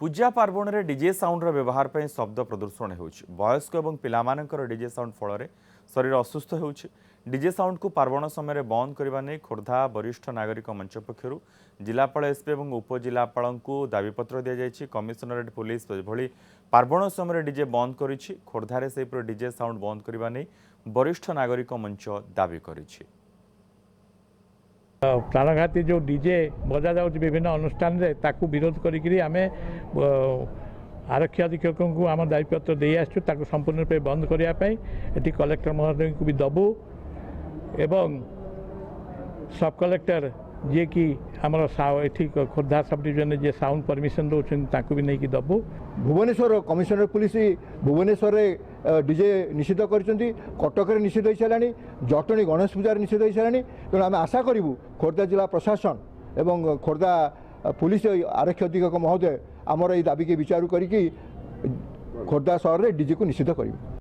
पूजा पार्वण में DJ sound व्यवहार पर शब्द प्रदूषण होयस्क और पिलामानकर डीजे साउंड फल शरीर असुस्थ हो डीजे साउंड को पार्वण समय बंद करने नहीं खोर्धा वरिष्ठ नागरिक मंच पक्षर जिलापाल एसपी और उपजिलापाल को दाबीपत्र दि जाएगी। कमिशनरेट पुलिस भली पार्वण समय डीजे बंद कर खोर्धार से डीजे साउंड बंद करने नहीं वरिष्ठ नागरिक मंच दाबी कर प्राणघाती जो डीजे बजा जाऊँ विभिन्न अनुष्ठान रे ताकू विरोध करी आम आरक्षी अधीक्षक को आम दायीपत्र दे आसु संपूर्ण रूप बंद करने कलेक्टर महोदय को भी दबू एवं सब कलेक्टर जी कि आमर ये खोर्धा सब डिविजन जे साउंड परमिशन दौरान भी नहीं दबू। Bhubaneswar commissioner police Bhubaneswar DJ निषिद्ध कर कटक निषिद्ध हो सारा जटणी गणेश पूजा निषिद्ध हो सारा तेणु आम आशा करूँ खोर्धा जिला प्रशासन एवं खोर्धा पुलिस आरक्षी अधीक्षक महोदय आमर ये दाबी के विचार करी खोर्धा सहर में डीजे को निषिद्ध करेंगे।